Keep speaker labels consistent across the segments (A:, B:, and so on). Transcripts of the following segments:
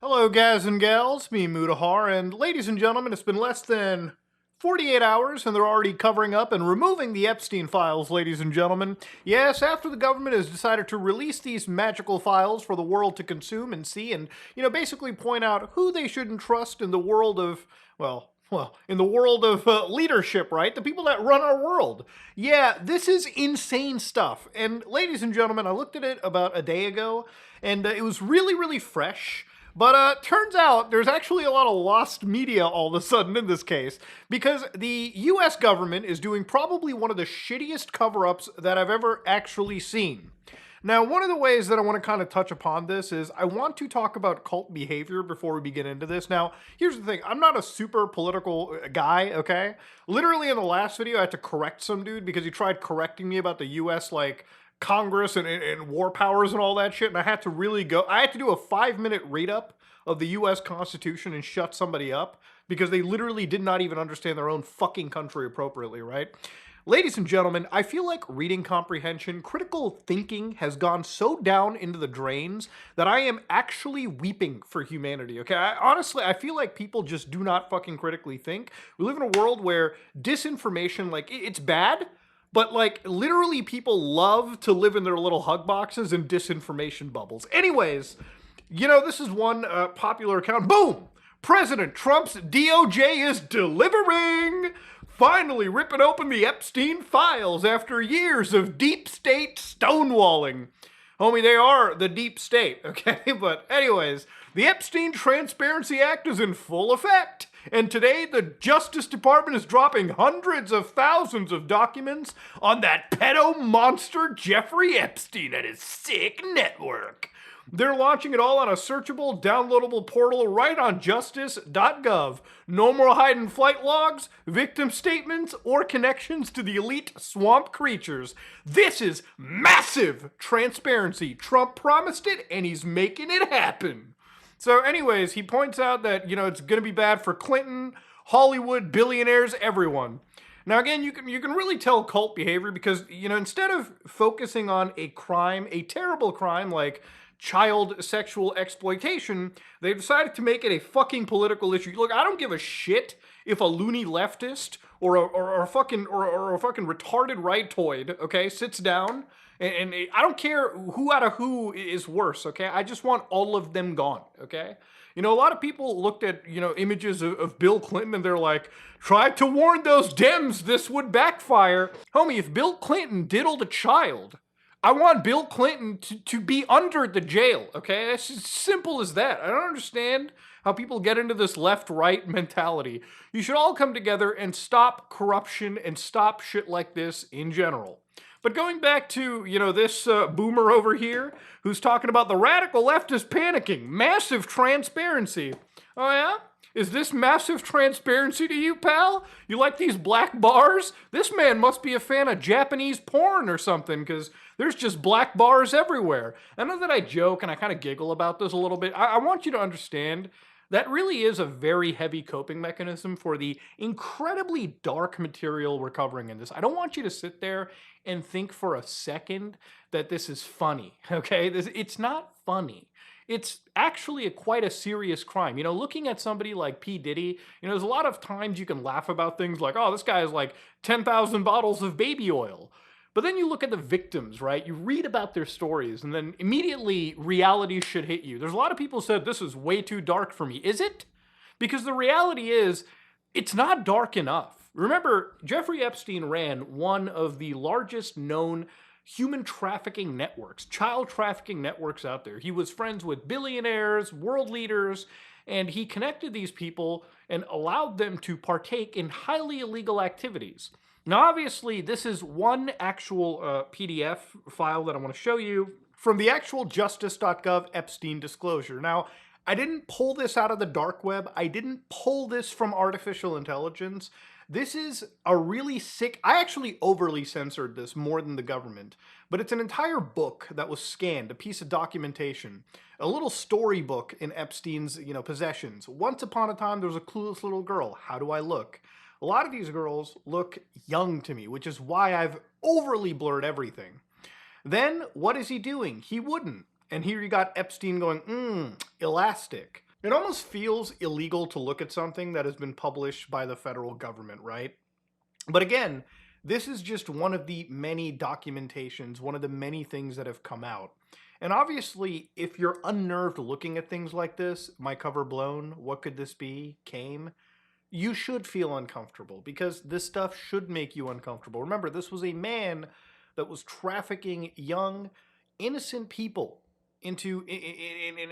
A: Hello, guys and gals, me Mudahar, and ladies and gentlemen, it's been less than 48 hours and they're already covering up and removing the Epstein files, ladies and gentlemen. Yes, after the government has decided to release these magical files for the world to consume and see and, basically point out who they shouldn't trust in the world of, in the world of leadership, right? The people that run our world. Yeah, this is insane stuff. And ladies and gentlemen, I looked at it about a day ago, and it was really, really fresh. But turns out there's actually a lot of lost media all of a sudden in this case, because the US government is doing probably one of the shittiest cover-ups that I've ever actually seen. Now, one of the ways that I want to kind of touch upon this is I want to talk about cult behavior before we begin into this. Now, here's the thing. I'm not a super political guy, okay? Literally in the last video, I had to correct some dude because he tried correcting me about the US, Congress and war powers and all that shit, and I had to do a 5-minute read-up of the US Constitution and shut somebody up because they literally did not even understand their own fucking country appropriately, right? Ladies and gentlemen, I feel like reading comprehension, critical thinking has gone so down into the drains that I am actually weeping for humanity, okay? Honestly, I feel like people just do not fucking critically think. We live in a world where disinformation, it's bad, but literally people love to live in their little hug boxes and disinformation bubbles. Anyways, this is one popular account. Boom! President Trump's DOJ is delivering! Finally ripping open the Epstein files after years of deep state stonewalling. Homie, they are the deep state, okay? But anyways, the Epstein Transparency Act is in full effect. And today, the Justice Department is dropping hundreds of thousands of documents on that pedo monster Jeffrey Epstein and his sick network. They're launching it all on a searchable, downloadable portal right on justice.gov. No more hiding flight logs, victim statements, or connections to the elite swamp creatures. This is massive transparency. Trump promised it, and he's making it happen. So anyways, he points out that, it's going to be bad for Clinton, Hollywood, billionaires, everyone. Now again, you can really tell cult behavior because, instead of focusing on a crime, a terrible crime like child sexual exploitation, they decided to make it a fucking political issue. Look, I don't give a shit if a loony leftist or a fucking retarded rightoid, okay, sits down and I don't care who out of who is worse, okay? I just want all of them gone, okay? A lot of people looked at, images of Bill Clinton and they're like, tried to warn those Dems this would backfire. Homie, if Bill Clinton diddled a child, I want Bill Clinton to be under the jail, okay? It's as simple as that. I don't understand how people get into this left-right mentality. You should all come together and stop corruption and stop shit like this in general. But going back to, this boomer over here who's talking about the radical left is panicking. Massive transparency. Oh, yeah? Is this massive transparency to you, pal? You like these black bars? This man must be a fan of Japanese porn or something, because there's just black bars everywhere. I know that I joke and I kind of giggle about this a little bit. I want you to understand that really is a very heavy coping mechanism for the incredibly dark material we're covering in this. I don't want you to sit there and think for a second that this is funny, okay? It's not funny. It's actually quite a serious crime. Looking at somebody like P. Diddy, there's a lot of times you can laugh about things like, oh, this guy has 10,000 bottles of baby oil. But then you look at the victims, right? You read about their stories, and then immediately reality should hit you. There's a lot of people said, this is way too dark for me. Is it? Because the reality is, it's not dark enough. Remember, Jeffrey Epstein ran one of the largest known human trafficking networks, child trafficking networks out there. He was friends with billionaires, world leaders, and he connected these people and allowed them to partake in highly illegal activities. Now, obviously, this is one actual PDF file that I want to show you from the actual justice.gov Epstein disclosure. Now, I didn't pull this out of the dark web. I didn't pull this from artificial intelligence. This is a really sick, I actually overly censored this more than the government, but it's an entire book that was scanned, a piece of documentation, a little storybook in Epstein's, possessions. Once upon a time, there was a clueless little girl. How do I look? A lot of these girls look young to me, which is why I've overly blurred everything. Then, what is he doing? He wouldn't. And here you got Epstein going, elastic. It almost feels illegal to look at something that has been published by the federal government, right? But again, this is just one of the many documentations, one of the many things that have come out. And obviously, if you're unnerved looking at things like this, my cover blown, what could this be, came, you should feel uncomfortable because this stuff should make you uncomfortable. Remember, this was a man that was trafficking young, innocent people into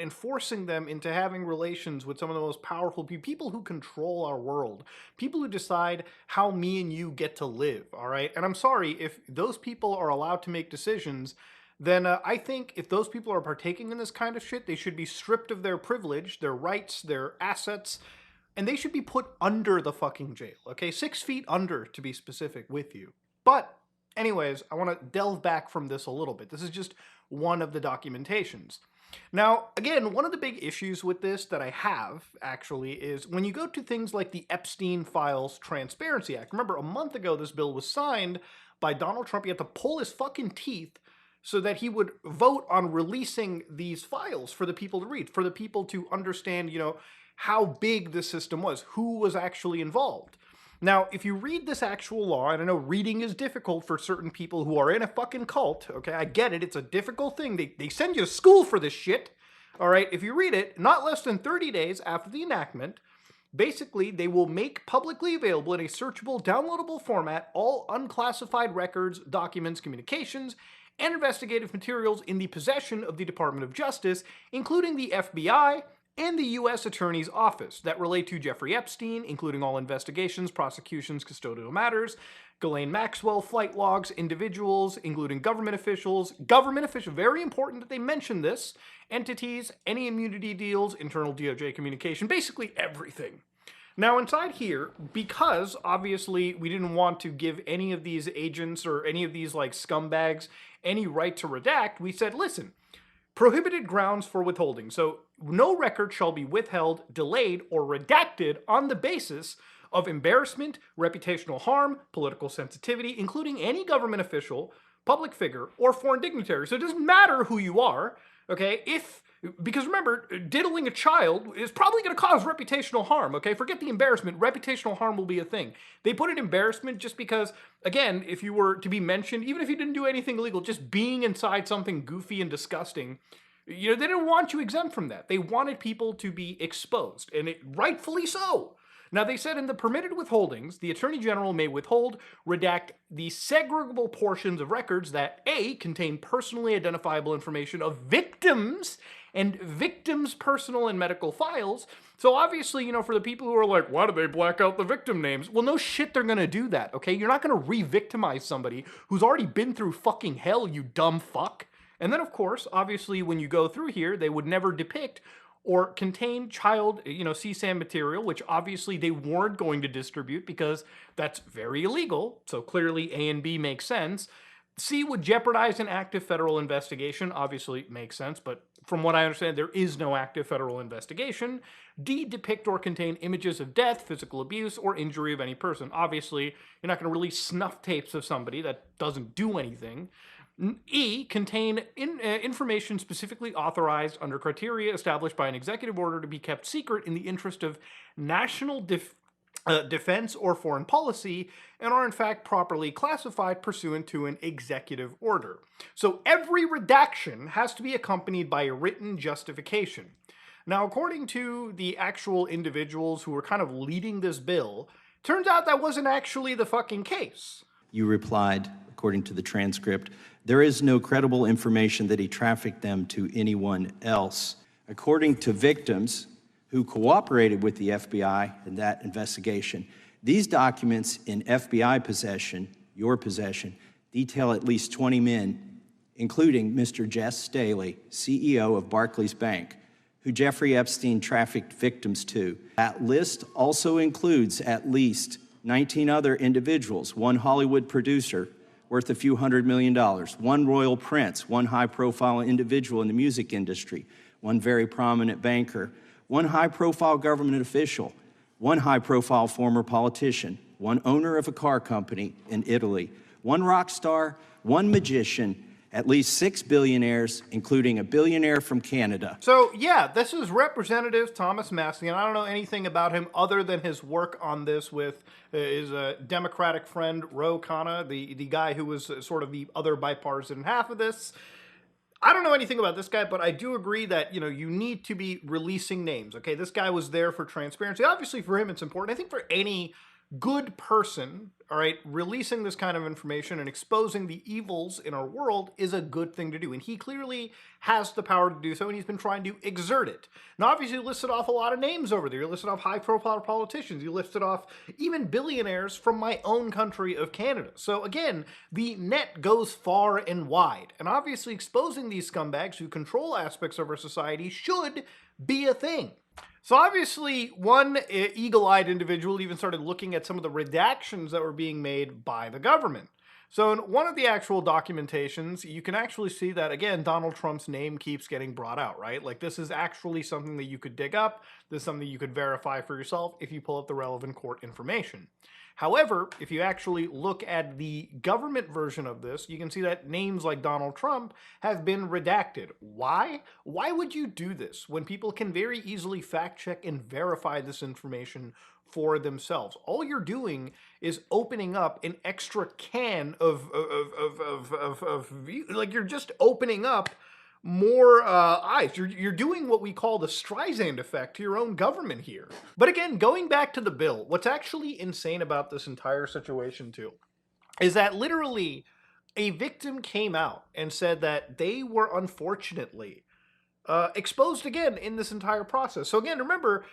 A: and forcing them into having relations with some of the most powerful people who control our world, people who decide how me and you get to live. All right, and I'm sorry if those people are allowed to make decisions. Then I think if those people are partaking in this kind of shit, they should be stripped of their privilege, their rights, their assets, and they should be put under the fucking jail, okay? 6 feet under, to be specific with you. But anyways, I want to delve back from this a little bit. This is just one of the documentations. Now, again, one of the big issues with this that I have, actually, is when you go to things like the Epstein Files Transparency Act. Remember, a month ago, this bill was signed by Donald Trump. He had to pull his fucking teeth so that he would vote on releasing these files for the people to read, for the people to understand, how big the system was, who was actually involved. Now, if you read this actual law, and I know reading is difficult for certain people who are in a fucking cult, okay, I get it, it's a difficult thing. They send you to school for this shit, all right? If you read it, not less than 30 days after the enactment, basically, they will make publicly available in a searchable, downloadable format all unclassified records, documents, communications, and investigative materials in the possession of the Department of Justice, including the FBI, and the U.S. Attorney's Office that relate to Jeffrey Epstein, including all investigations, prosecutions, custodial matters, Ghislaine Maxwell, flight logs, individuals, including government officials, very important that they mention this, entities, any immunity deals, internal DOJ communication, basically everything. Now inside here, because obviously we didn't want to give any of these agents or any of these like scumbags any right to redact, we said, listen, prohibited grounds for withholding. So no record shall be withheld, delayed, or redacted on the basis of embarrassment, reputational harm, political sensitivity, including any government official, public figure, or foreign dignitary. So it doesn't matter who you are, okay? Because remember, diddling a child is probably going to cause reputational harm, okay? Forget the embarrassment. Reputational harm will be a thing. They put in embarrassment just because, again, if you were to be mentioned, even if you didn't do anything illegal, just being inside something goofy and disgusting, they didn't want you exempt from that. They wanted people to be exposed, and rightfully so. Now, they said in the permitted withholdings, the Attorney General may withhold, redact the segregable portions of records that A, contain personally identifiable information of victims and victims' personal and medical files. So obviously, for the people who are like, why do they black out the victim names? Well, no shit they're gonna do that, okay? You're not gonna re-victimize somebody who's already been through fucking hell, you dumb fuck. And then, of course, obviously, when you go through here, they would never depict or contain child, CSAM material, which obviously they weren't going to distribute because that's very illegal. So clearly A and B makes sense. C would jeopardize an active federal investigation. Obviously makes sense, but from what I understand, there is no active federal investigation. D, depict or contain images of death, physical abuse, or injury of any person. Obviously, you're not going to release snuff tapes of somebody that doesn't do anything. E, contain information specifically authorized under criteria established by an executive order to be kept secret in the interest of national defense or foreign policy, and are in fact properly classified pursuant to an executive order. So every redaction has to be accompanied by a written justification. Now, according to the actual individuals who were kind of leading this bill, turns out that wasn't actually the fucking case.
B: You replied, according to the transcript, there is no credible information that he trafficked them to anyone else. According to victims who cooperated with the FBI in that investigation, these documents in FBI possession, your possession, detail at least 20 men, including Mr. Jess Staley, CEO of Barclays Bank, who Jeffrey Epstein trafficked victims to. That list also includes at least 19 other individuals, one Hollywood producer worth a few $100 million, one royal prince, one high-profile individual in the music industry, one very prominent banker, one high-profile government official, one high-profile former politician, one owner of a car company in Italy, one rock star, one magician, at least 6 billionaires, including a billionaire from Canada.
A: So, yeah, this is Representative Thomas Massie, and I don't know anything about him other than his work on this with his Democratic friend, Ro Khanna, the guy who was sort of the other bipartisan half of this. I don't know anything about this guy, but I do agree that, you need to be releasing names, okay? This guy was there for transparency. Obviously, for him, it's important. I think for any good person, all right, releasing this kind of information and exposing the evils in our world is a good thing to do. And he clearly has the power to do so, and he's been trying to exert it. Now, obviously, you listed off a lot of names over there. You listed off high-profile politicians. You listed off even billionaires from my own country of Canada. So, again, the net goes far and wide. And obviously, exposing these scumbags who control aspects of our society should be a thing. So obviously, one eagle-eyed individual even started looking at some of the redactions that were being made by the government. So in one of the actual documentations, you can actually see that, again, Donald Trump's name keeps getting brought out, right? Like, this is actually something that you could dig up. This is something you could verify for yourself if you pull up the relevant court information. However, if you actually look at the government version of this, you can see that names like Donald Trump have been redacted. Why? Why would you do this when people can very easily fact check and verify this information for themselves? All you're doing is opening up an extra can of like, you're just opening up more eyes. You're doing what we call the Streisand effect to your own government here. But again, going back to the bill, what's actually insane about this entire situation too is that literally a victim came out and said that they were unfortunately exposed again in this entire process. So again, remember,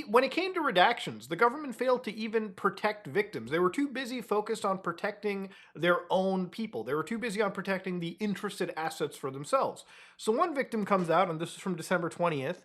A: when it came to redactions, the government failed to even protect victims. They were too busy focused on protecting their own people. They were too busy on protecting the interested assets for themselves. So one victim comes out, and this is from December 20th.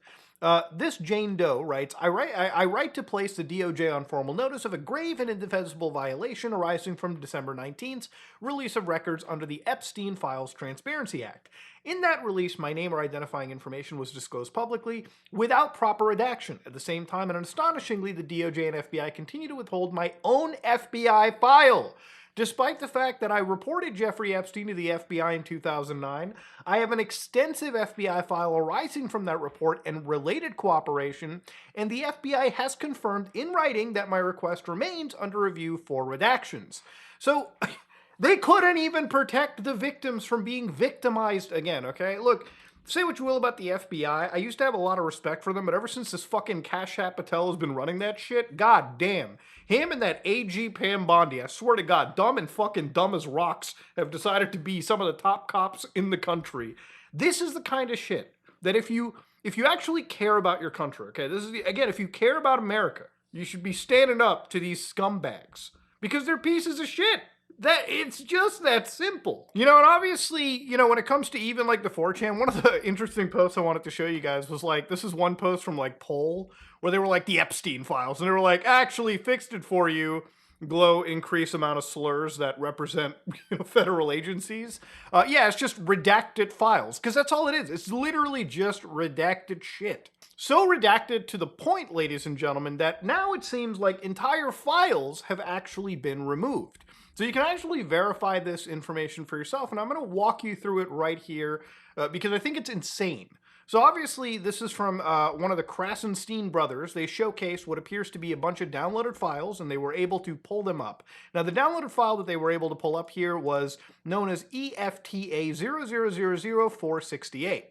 A: This Jane Doe writes, I write to place the DOJ on formal notice of a grave and indefensible violation arising from December 19th release of records under the Epstein Files Transparency Act. In that release, my name or identifying information was disclosed publicly without proper redaction. At the same time, and astonishingly, the DOJ and FBI continue to withhold my own FBI file. Despite the fact that I reported Jeffrey Epstein to the FBI in 2009, I have an extensive FBI file arising from that report and related cooperation, and the FBI has confirmed in writing that my request remains under review for redactions. So, they couldn't even protect the victims from being victimized again, okay? Look, say what you will about the FBI. I used to have a lot of respect for them, but ever since this fucking Kashat Patel has been running that shit, god damn. Him and that AG Pam Bondi, I swear to God, dumb and fucking dumb as rocks, have decided to be some of the top cops in the country. This is the kind of shit that if you actually care about your country, okay, this is, again, if you care about America, you should be standing up to these scumbags. Because they're pieces of shit. That it's just that simple. And obviously, when it comes to even like the 4chan, one of the interesting posts I wanted to show you guys was like, this is one post from like Poll, where they were like the Epstein files, and they were like, actually fixed it for you. Glow increase amount of slurs that represent federal agencies. Yeah, it's just redacted files, because that's all it is. It's literally just redacted shit. So redacted to the point, ladies and gentlemen, that now it seems like entire files have actually been removed. So you can actually verify this information for yourself, and I'm going to walk you through it right here because I think it's insane. So obviously, this is from one of the Krasenstein brothers. They showcased what appears to be a bunch of downloaded files, and they were able to pull them up. Now, the downloaded file that they were able to pull up here was known as EFTA 0000468.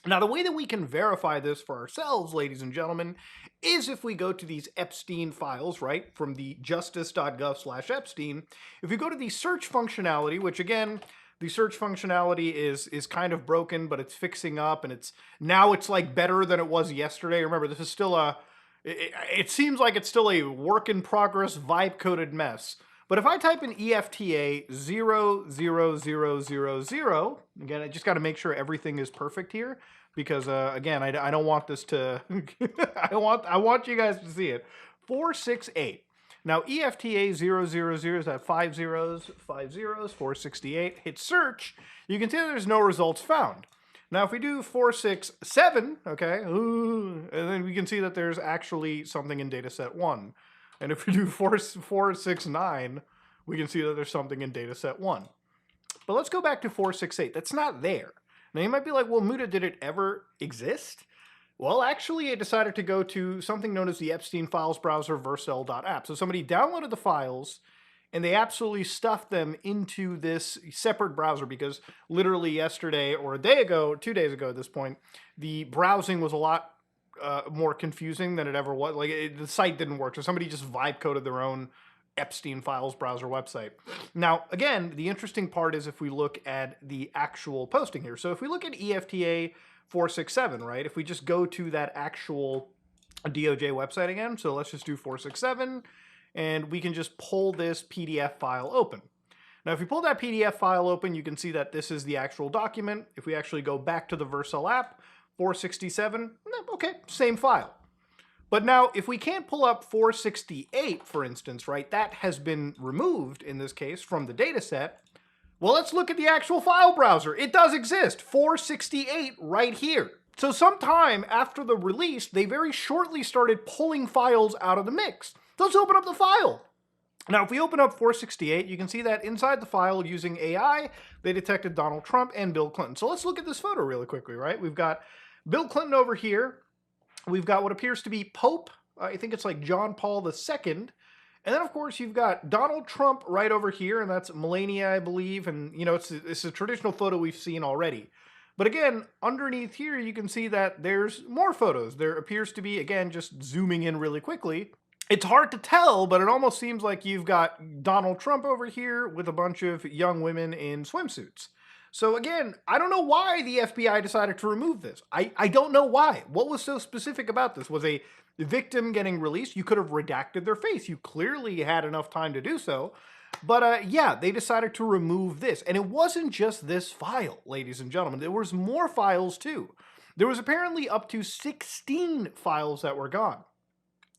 A: Now, the way that we can verify this for ourselves, ladies and gentlemen, is if we go to these Epstein files, right, from the justice.gov/Epstein. If you go to the search functionality, which again, the search functionality is kind of broken, but it's fixing up, and it's like better than it was yesterday. Remember, this is still it seems like it's still a work in progress, vibe coded mess. But if I type in EFTA 00000, again, I just got to make sure everything is perfect here, because again, I don't want this to I want you guys to see it. 468. Now EFTA 000 is at 5 zeros, 468. Hit search. You can see that there's no results found. Now if we do 467, okay, and then we can see that there's actually something in dataset 1. And if we do 469, we can see that there's something in dataset 1. But let's go back to 468. That's not there. Now you might be like, well, Muda, did it ever exist? Well, actually, it decided to go to something known as the Epstein files browser vercel.app. So somebody downloaded the files and they absolutely stuffed them into this separate browser because literally yesterday or a day ago, 2 days ago at this point, the browsing was a lot more confusing than it ever was. Like the site didn't work. So somebody just vibe coded their own Epstein files browser website. Now, again, the interesting part is if we look at the actual posting here. So if we look at EFTA 467, right? If we just go to that actual DOJ website again, so let's just do 467, and we can just pull this PDF file open. Now, if you pull that PDF file open, you can see that this is the actual document. If we actually go back to the Vercel app, 467, okay, same file. But now, if we can't pull up 468, for instance, right, that has been removed, in this case, from the data set, well, let's look at the actual file browser. It does exist, 468 right here. So sometime after the release, they very shortly started pulling files out of the mix. Let's open up the file. Now, if we open up 468, you can see that inside the file using AI, they detected Donald Trump and Bill Clinton. So let's look at this photo really quickly, right? We've got Bill Clinton over here. We've got what appears to be Pope. I think it's like John Paul II. And then, of course, you've got Donald Trump right over here, and that's Melania, I believe. And, you know, it's a traditional photo we've seen already. But again, underneath here, you can see that there's more photos. There appears to be, again, just zooming in really quickly. It's hard to tell, but it almost seems like you've got Donald Trump over here with a bunch of young women in swimsuits. So again, I don't know why the FBI decided to remove this. I don't know why. What was so specific about this? Was a victim getting released? You could have redacted their face. You clearly had enough time to do so. But yeah, they decided to remove this. And it wasn't just this file, ladies and gentlemen. There was more files too. There was apparently up to 16 files that were gone.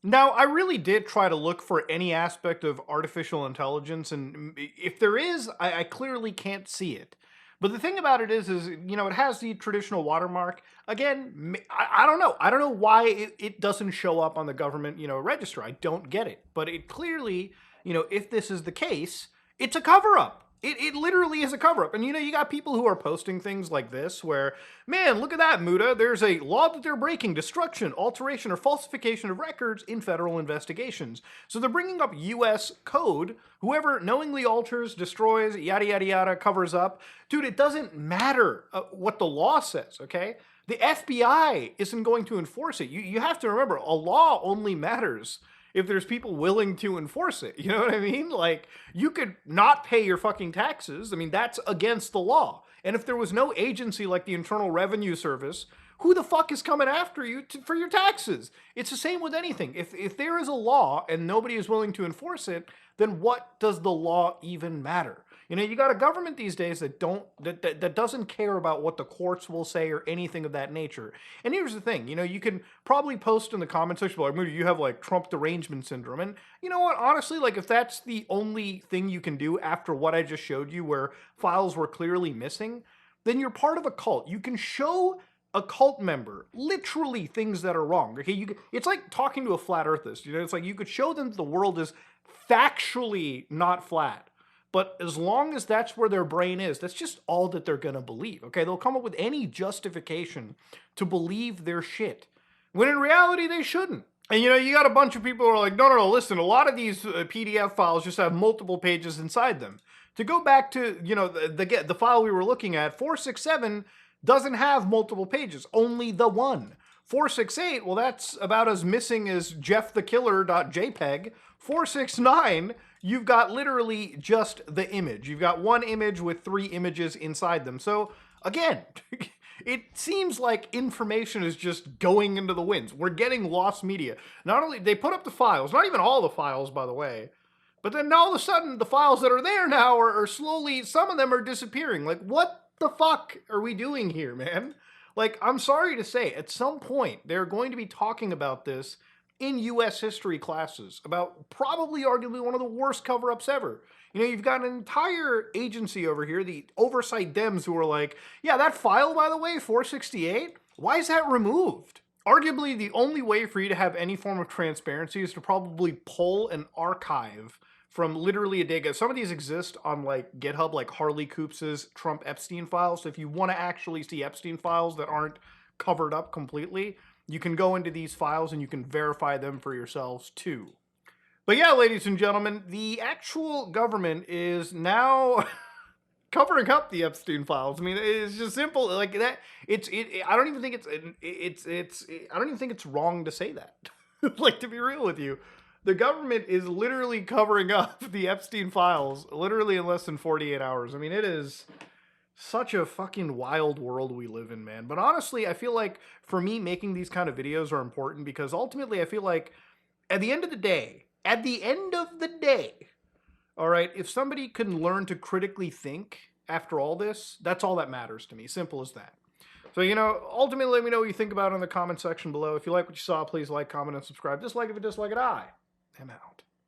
A: Now, I really did try to look for any aspect of artificial intelligence, and if there is, I clearly can't see it. But the thing about it is, you know, it has the traditional watermark. Again, I don't know. I don't know why it doesn't show up on the government, you know, register. I don't get it. But it clearly, you know, if this is the case, it's a cover-up. It literally is a cover-up. And, you know, you got people who are posting things like this where, man, look at that, Muda. There's a law that they're breaking, destruction, alteration, or falsification of records in federal investigations. So they're bringing up U.S. code. Whoever knowingly alters, destroys, yada, yada, yada, covers up. Dude, it doesn't matter what the law says, okay? The FBI isn't going to enforce it. You have to remember, a law only matters if there's people willing to enforce it. You know what I mean? Like, you could not pay your fucking taxes. I mean, that's against the law. And if there was no agency like the Internal Revenue Service, who the fuck is coming after you for your taxes? It's the same with anything. If there is a law and nobody is willing to enforce it, then what does the law even matter? You know, you got a government these days that doesn't care about what the courts will say or anything of that nature. And here's the thing, you know, you can probably post in the comment section, like, Moody, you have like Trump derangement syndrome. And you know what, honestly, like if that's the only thing you can do after what I just showed you where files were clearly missing, then you're part of a cult. You can show a cult member literally things that are wrong. Okay, it's like talking to a flat earthist. You know, it's like you could show them that the world is factually not flat. But as long as that's where their brain is, that's just all that they're going to believe, okay? They'll come up with any justification to believe their shit, when in reality, they shouldn't. And, you know, you got a bunch of people who are like, no, listen, a lot of these PDF files just have multiple pages inside them. To go back to, you know, the file we were looking at, 467 doesn't have multiple pages, only the one. 468, well, that's about as missing as jeffthekiller.jpg. 469, you've got literally just the image. You've got one image with 3 images inside them. So again, it seems like information is just going into the winds. We're getting lost media. Not only, they put up the files, not even all the files, by the way, but then all of a sudden, the files that are there now are slowly, some of them are disappearing. Like, what the fuck are we doing here, man? Like, I'm sorry to say, at some point, they're going to be talking about this in U.S. history classes, about probably arguably one of the worst cover-ups ever. You know, you've got an entire agency over here, the oversight Dems, who are like, yeah, that file, by the way, 468, why is that removed? Arguably, the only way for you to have any form of transparency is to probably pull an archive from literally a day ago. Some of these exist on like GitHub, like Harley Coops's Trump Epstein files. So if you want to actually see Epstein files that aren't covered up completely, you can go into these files and you can verify them for yourselves too. But yeah, ladies and gentlemen, the actual government is now covering up the Epstein files. I mean, it's just simple like that. I don't even think I don't even think it's wrong to say that. Like, to be real with you, the government is literally covering up the Epstein files literally in less than 48 hours. I mean, it is such a fucking wild world we live in, man. But honestly, I feel like for me, making these kind of videos are important because ultimately I feel like at the end of the day, all right, if somebody can learn to critically think after all this, that's all that matters to me. Simple as that. So, ultimately, let me know what you think about it in the comment section below. If you like what you saw, please like, comment, and subscribe. Dislike if you dislike it, I am out.